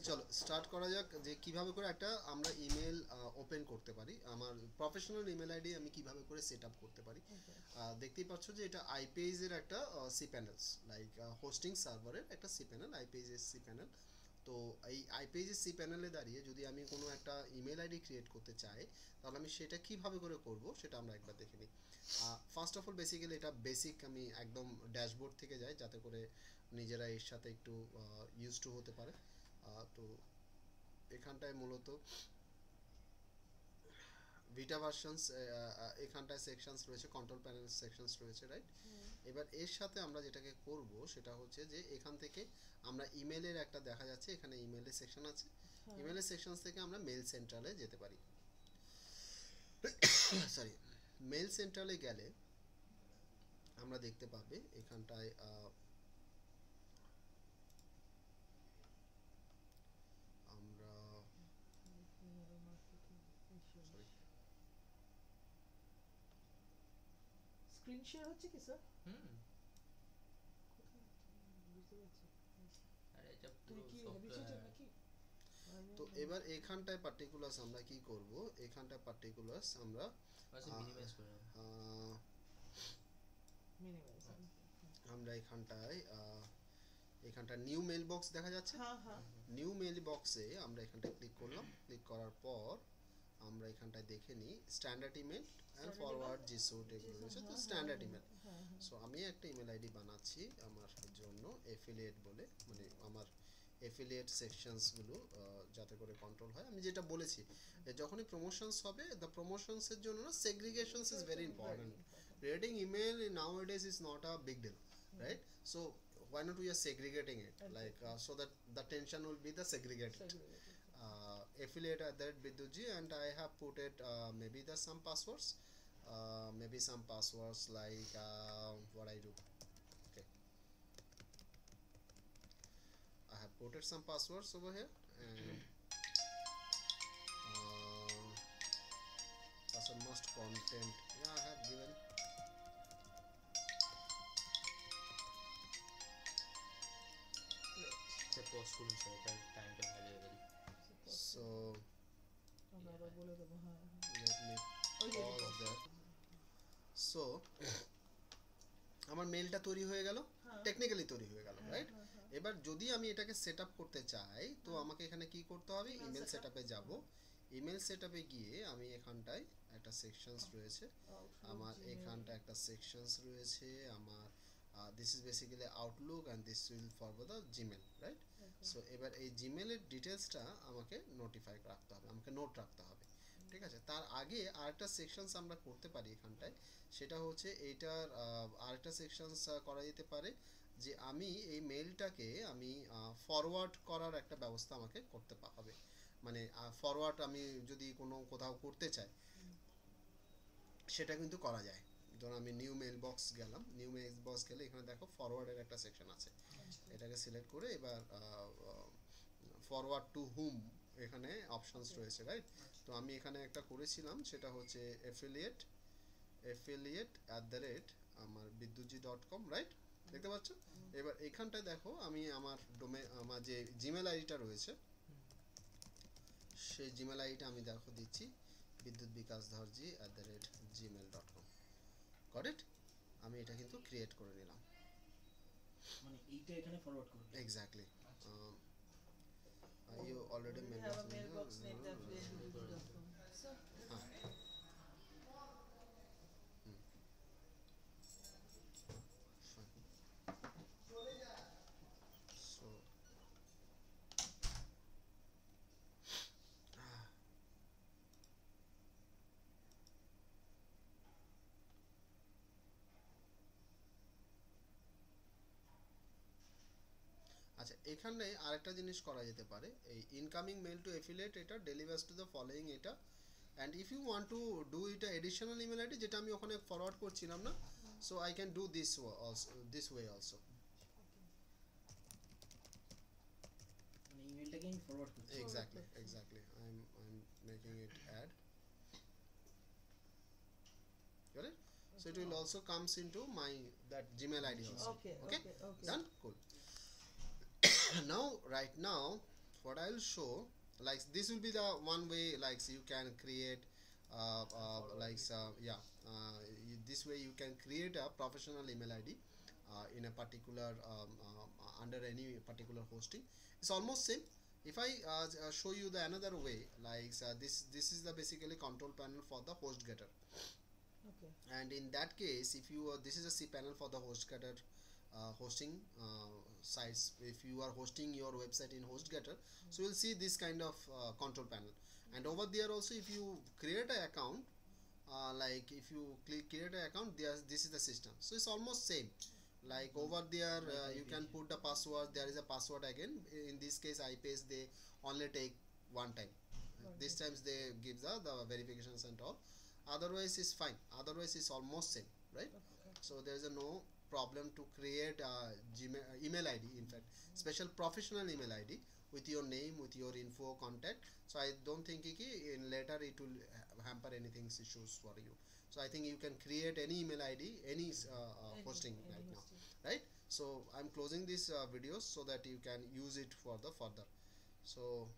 চলো স্টার্ট করা যাক যে কিভাবে করে একটা আমরা ইমেল ওপেন করতে পারি। আমার প্রফেশনাল ইমেল আইডি আমি কিভাবে করে সেট আপ করতে পারি। দেখতেই পাচ্ছ যে এটা আইপেজের একটা সি প্যানেলস, লাইক হোস্টিং সার্ভারের একটা সি প্যানেল, আইপেজের সি প্যানেল। তো এই আইপেজের সি প্যানেলে দাঁড়িয়ে যদি আমি কোনো একটা ইমেল আইডি ক্রিয়েট করতে চাই, তাহলে আমি সেটা কিভাবে করে করব সেটা আমরা একবার দেখে নিই। ফার্স্ট অফ অল বেসিক্যালি এটা বেসিক আমি একদম ড্যাশবোর্ড থেকে যাই, যাতে করে নিজেরা এর সাথে একটু ইউজ টু হতে পারে। তো এখানটায় মূলত ভিটা ভার্সনস, এখানটায় সেকশনস রয়েছে, কন্ট্রোল প্যানেল সেকশনস রয়েছে, রাইট? এবার এর সাথে আমরা যেটাকে করব সেটা হচ্ছে যে এখান থেকে আমরা ইমেলের একটা দেখা যাচ্ছে, এখানে ইমেলের সেকশন আছে, ইমেলের সেকশনস থেকে আমরা মেল সেন্ট্রালে যেতে পারি। সরি, মেল সেন্ট্রালে গেলে আমরা দেখতে পাবে এখানটায় আমরা স্ক্রিন শেয়ার হচ্ছে কি স্যার? বুঝতে পারছি। আরে এটা তুই পুরো কি সফটওয়্যার। হ্যাবিচুয়েটেড নাকি? তো এবার এখানটায় পার্টিকুলার্স আমরা কি করব, এখানটায় পার্টিকুলার্স আমরা বাস মিনিমাইজ করে নাও। মিনিমাইজ। আমরা এখানটা নিউ মেল বক্স দেখা যাচ্ছে। হ্যাঁ হ্যাঁ। নিউ মেল বক্সে আমরা এখানটায় ক্লিক করলাম, ক্লিক করার পর আমরা এখানটায় দেখে নিই স্ট্যান্ডার্ড ইমেল অ্যান্ড ফরওয়ার্ড জিসুট এগুলো রয়েছে। তো স্ট্যান্ডার্ড ইমেল, সো আমি একটা ইমেল আইডি বানাচ্ছি আমার জন্য এফিলিয়েট বলে, মানে আমার এফিলিয়েট সেকশনসগুলো যাতে করে কন্ট্রোল হয়। আমি যেটা বলেছি যখনই প্রমোশনস হবে, দ্য প্রমোশনসের জন্য না segregations is very important. Creating email nowadays is not a big deal, right? So why not we are segregating it, like so that the tension will be the segregated. Affiliate at that Bidduji, and I have put it maybe there's some passwords, maybe some passwords like what I do. Okay, I have put it some passwords over here, and password must content, yeah, I have given. এটা pause করুন sir, এটা টাইমটা valuable. So আমরা আবার বলে দেব। হ্যাঁ let me ওই যে pause that. So আমার মেলটা তৈরি হয়ে গেল, টেকনিক্যালি তৈরি হয়ে গেল, রাইট? এবার যদি আমি এটাকে সেট আপ করতে চাই, তো আমাকে এখানে কি করতে হবে, ইমেল সেট আপে যাব। ইমেল সেট আপে গিয়ে আমি এখানটায় একটা সেকশনস রয়েছে, আমার এখানটা একটা সেকশনস রয়েছে আমার, this is basically Outlook and this will forward the Gmail, right? So এবার এই জিমেলের ডিটেলসটা আমাকে নোটিফাই রাখতে হবে, আমাকে নোট রাখতে হবে, ঠিক আছে? তার আগে আরেকটা সেকশনস আমরা করতে পারি এখানটায়, সেটা হচ্ছে এইটার আরেকটা সেকশনস করা যেতে পারে যে আমি এই মেলটাকে আমি ফরওয়ার্ড করার একটা ব্যবস্থা আমাকে করতে হবে। মানে ফরওয়ার্ড আমি যদি কোথাও করতে চাই সেটা কিন্তু করা যায়। ধরুন আমি নিউ মেল বক্স গেলাম, নিউ মেল বক্স গেলে এখানে দেখো ফরওয়ার্ডের একটা সেকশন আছে, এটাকে সিলেক্ট করে এবার ফরওয়ার্ড টু হুম এখানে অপশনস রয়েছে, রাইট? তো আমি এখানে একটা করেছিলাম, সেটা হচ্ছে affiliate আমার biddutji.com, রাইট? দেখতে পাচ্ছ? এবার এখানটায় দেখো আমি আমার যে জিমেল আইডিটা রয়েছে সেই জিমেল আইডিটা আমি দেখো দিচ্ছি bidyutbikasdharji@gmail.com। Got it? আমি এটা কিন্তু ক্রিয়েট করে নিলাম, মানে এইটা এখানে ফরওয়ার্ড করব। Exactly. You already We have a mailbox named affiliate.com. So So আচ্ছা, এখানে আরেকটা জিনিস করা যেতে পারে, এই ইনকামিং মেল টু এফিলিয়েট এটা ডেলিভার্স টু দ্য ফলোইং এটা, and if you want to do এটা এডিশনাল ইমেল আইডি যেটা আমি ওখানে ফরওয়ার্ড করছিলাম না, so I can do this way also. মানে ইমেলটাকে আমি ফরওয়ার্ড করছি। Exactly. I'm making it add. Got it? So it will also comes into that Gmail ID also. Okay. Done? Cool. Now, right now, what I'll show, like this will be the one way, like so you can create this way you can create a professional email ID in a particular under any particular hosting. It's almost same. If I show you the another way, like this is the basically control panel for the HostGator. Okay. And in that case, if you this is a cPanel for the HostGator hosting sites. If you are hosting your website in HostGator, so you'll see this kind of control panel. And over there also, if you create an account, like if you create an account, this is the system. So it's almost same. Like over there, you can put the password. There is a password again. In this case, iPaste they only take one time. This times they give the verifications and all. Otherwise, it's fine. Otherwise, it's almost same, right? So there is no problem to create a Gmail email ID. In fact, special professional email ID with your name, with your info, contact. So I don't think in later it will hamper anything issues for you. So I think you can create any email ID, any hosting right now, right? So I'm closing this videos so that you can use it for the further. So